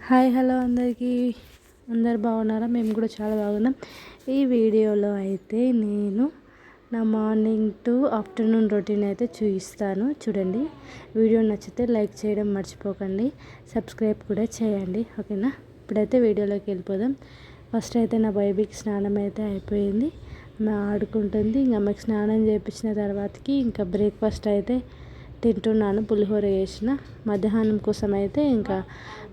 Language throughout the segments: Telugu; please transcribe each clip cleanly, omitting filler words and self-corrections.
హాయ్ హలో అందరికీ. అందరు బాగున్నారా? మేము కూడా చాలా బాగున్నాం. ఈ వీడియోలో అయితే నేను నా మార్నింగ్ టు ఆఫ్టర్నూన్ రొటీన్ అయితే చూపిస్తాను. చూడండి. వీడియో నచ్చితే లైక్ చేయడం మర్చిపోకండి, సబ్స్క్రైబ్ కూడా చేయండి. ఓకేనా? ఇప్పుడైతే వీడియోలోకి వెళ్ళిపోదాం. ఫస్ట్ అయితే నా బేబీకి స్నానం అయితే అయిపోయింది. ఆమె ఆడుకుంటుంది. ఇంకా ఆమెకు స్నానం చేయించిన తర్వాతకి ఇంకా బ్రేక్ఫాస్ట్ అయితే తింటున్నాను. పులిహోర చేసిన. మధ్యాహ్నం కోసం అయితే ఇంకా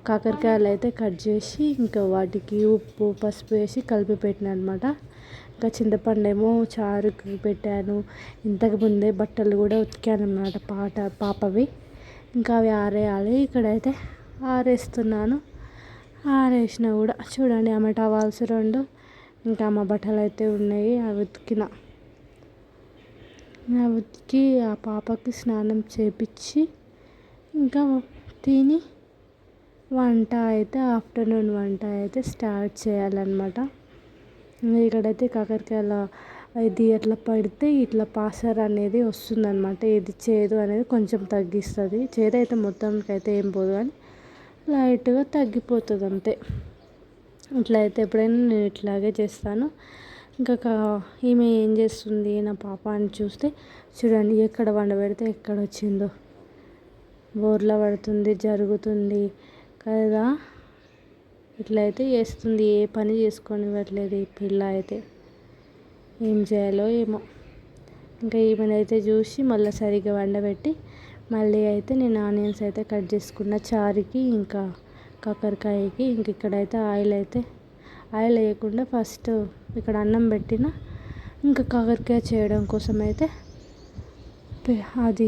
కాకరకాయలు అయితే కట్ చేసి ఇంకా వాటికి ఉప్పు పసుపు వేసి కలిపి పెట్టిన అనమాట. ఇంకా చింతపండు ఏమో చారుకి పెట్టాను. ఇంతకు ముందే బట్టలు కూడా ఉతికాను అన్నమాట పాపవి. ఇంకా అవి ఆరేయాలి. ఇక్కడైతే ఆరేస్తున్నాను. ఆరేసిన కూడా చూడండి, ఆమె టవాల్స్ 2, ఇంకా మా బట్టలు అయితే ఉన్నాయి. అవి ఉతికి ఆ పాపకి స్నానం చేపించి ఇంకా తిని ఆఫ్టర్నూన్ వంట అయితే స్టార్ట్ చేయాలన్నమాట. ఇక్కడైతే కాకరకాయల ఇది ఎట్లా పడితే ఇట్లా పాసర్ అనేది వస్తుందన్నమాట. ఇది చేదు అనేది కొంచెం తగ్గిస్తుంది. చేదు అయితే మొత్తానికి అయితే ఏం పోదు, కానీ లైట్గా తగ్గిపోతుంది అంతే. ఇట్లా అయితే ఎప్పుడైనా నేను ఇట్లాగే చేస్తాను. ఇంకా ఈమె ఏం చేస్తుంది నా పాప అని చూస్తే చూడండి, ఎక్కడ వండబెడితే ఎక్కడ వచ్చిందో. బోర్లా పడుతుంది, జరుగుతుంది కదా. ఇట్లయితే చేస్తుంది. ఏ పని చేసుకొనివ్వట్లేదు ఈ పిల్ల అయితే. ఏం చేయాలో ఏమో. ఇంకా ఈమెనైతే చూసి మళ్ళీ సరిగ్గా వండబెట్టి మళ్ళీ అయితే నేను ఆనియన్స్ అయితే కట్ చేసుకున్న చారుకి ఇంకా కాకరకాయకి. ఇంక ఇక్కడైతే ఆయిల్ వేయకుండా ఫస్ట్ ఇక్కడ అన్నం పెట్టిన. ఇంకా కాకరకాయ చేయడం కోసం అయితే అది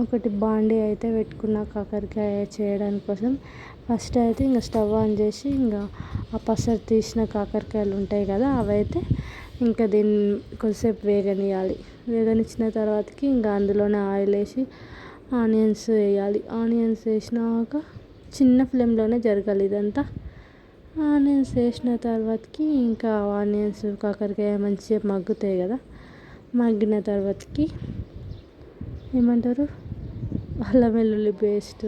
ఒకటి బాండీ అయితే పెట్టుకున్న కాకరకాయ చేయడానికి కోసం. ఫస్ట్ అయితే ఇంకా స్టవ్ ఆన్ చేసి ఇంకా ఆ పసరు తీసిన కాకరకాయలు ఉంటాయి కదా, అవైతే ఇంకా దీన్ని కొద్దిసేపు వేగనిచ్చిన తర్వాతకి ఇంకా అందులోనే ఆయిల్ వేసి ఆనియన్స్ వేయాలి. ఆనియన్స్ వేసినాక చిన్న ఫ్లేమ్లోనే జరగాలి ఇదంతా. ఆనియన్స్ వేసిన తర్వాతకి ఇంకా ఆనియన్స్ కాకరకాయ మంచిగా మగ్గుతాయి కదా. మగ్గిన తర్వాతకి ఏమంటారు, అల్లం వెల్లుల్లి పేస్ట్,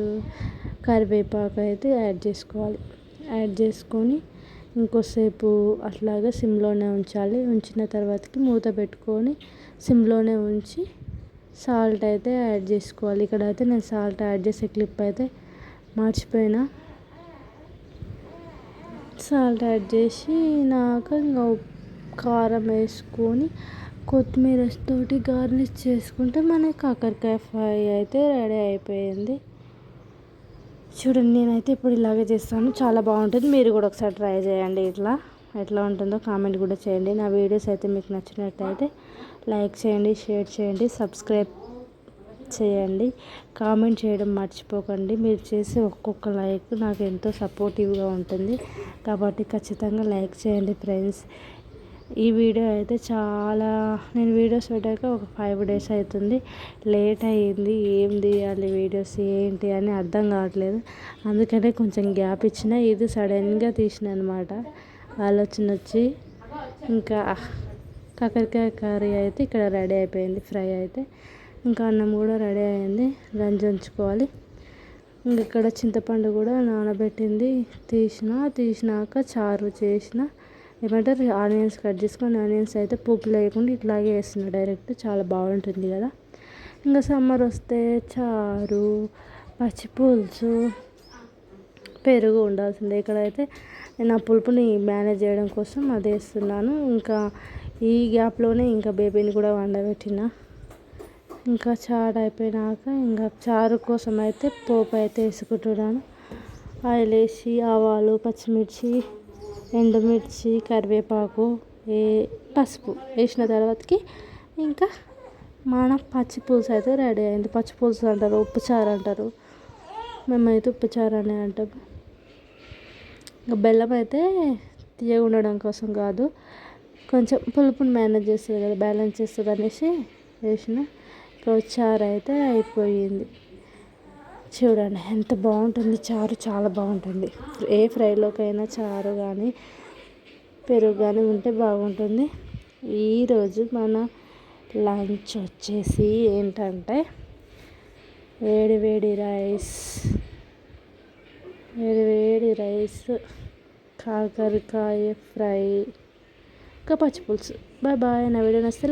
కరివేపాకు అయితే యాడ్ చేసుకోవాలి. యాడ్ చేసుకొని ఇంకోసేపు అట్లాగే సిమ్లోనే ఉంచాలి. ఉంచిన తర్వాతకి మూత పెట్టుకొని సిమ్లోనే ఉంచి సాల్ట్ అయితే యాడ్ చేసుకోవాలి. ఇక్కడైతే నేను సాల్ట్ యాడ్ చేసే క్లిప్ అయితే మర్చిపోయినా. సాల్ట్ యాడ్ చేసినాక ఇంకా కారం వేసుకొని కొత్తిమీర తోటి గార్నిష్ చేసుకుంటే మన కాకరకాయ ఫ్రై అయితే రెడీ అయిపోయింది. చూడండి, నేనైతే ఇప్పుడు ఇలాగే చేస్తాను. చాలా బాగుంటుంది. మీరు కూడా ఒకసారి ట్రై చేయండి. ఎట్లా ఉంటుందో కామెంట్ కూడా చేయండి. నా వీడియోస్ అయితే మీకు నచ్చినట్టయితే లైక్ చేయండి, షేర్ చేయండి, సబ్స్క్రైబ్ చేయండి, కామెంట్ చేయడం మర్చిపోకండి. మీరు చేసే ఒక్కొక్క లైక్ నాకు ఎంతో సపోర్టివ్గా ఉంటుంది. కాబట్టి ఖచ్చితంగా లైక్ చేయండి ఫ్రెండ్స్. ఈ వీడియో అయితే నేను వీడియోస్ పెట్టాక ఒక 5 days అవుతుంది. లేట్ అయ్యింది. ఏం తీయాలి వీడియోస్ ఏంటి అని అర్థం కావట్లేదు. అందుకనే కొంచెం గ్యాప్ ఇచ్చిన. ఇది సడన్గా తీసిన అనమాట. ఆలోచన వచ్చి ఇంకా కాకరకాయ కర్రీ అయితే ఇక్కడ రెడీ అయిపోయింది. ఫ్రై అయితే ఇంకా అన్నం కూడా రెడీ అయింది. ఉంచుకోవాలి. ఇంక ఇక్కడ చింతపండు కూడా నానబెట్టింది తీసినాక చారు చేసిన. ఏమంటారు, ఆనియన్స్ కట్ చేసుకొని ఆనియన్స్ అయితే పోపులు వేయకుండా ఇట్లాగే వేస్తున్నా డైరెక్ట్. చాలా బాగుంటుంది కదా. ఇంకా సమ్మర్ వస్తే చారు, పచ్చిపులుసు, పెరుగు ఉండాల్సిందే. ఇక్కడైతే నేను ఆ పులుపుని మేనేజ్ చేయడం కోసం అది వేస్తున్నాను. ఇంకా ఈ గ్యాప్లోనే ఇంకా బేబీని కూడా వండబెట్టిన. ఇంకా చారు అయిపోయినాక ఇంకా చారు కోసం అయితే పోపు అయితే వేసుకుంటున్నాను. ఆయిల్ వేసి ఆవాలు, పచ్చిమిర్చి, ఎండుమిర్చి, కరివేపాకు, పసుపు వేసిన తర్వాతకి ఇంకా మన పచ్చిపులుసు అయితే రెడీ అయింది. పచ్చిపులుసు అంటారు, ఉప్పుచారు అంటారు. మేమైతే ఉప్పుచారు అనే అంటాం. ఇంకా బెల్లం అయితే తీయగా ఉండడం కోసం కాదు, కొంచెం పులుపుని మేనేజ్ చేస్తుంది కదా, బ్యాలెన్స్ చేస్తుంది అనేసి వేసిన. చారు అయితే అయిపోయింది. చూడండి ఎంత బాగుంటుంది చారు. చాలా బాగుంటుంది. ఏ ఫ్రైలోకైనా చారు కానీ పెరుగు కానీ ఉంటే బాగుంటుంది. ఈరోజు మన లంచ్ వచ్చేసి ఏంటంటే వేడి వేడి రైస్, వేడి వేడి రైస్, కాకరకాయ ఫ్రై, ఇంకా పచ్చిపులుసు. Bye bye. నా వీడియో నచ్చితే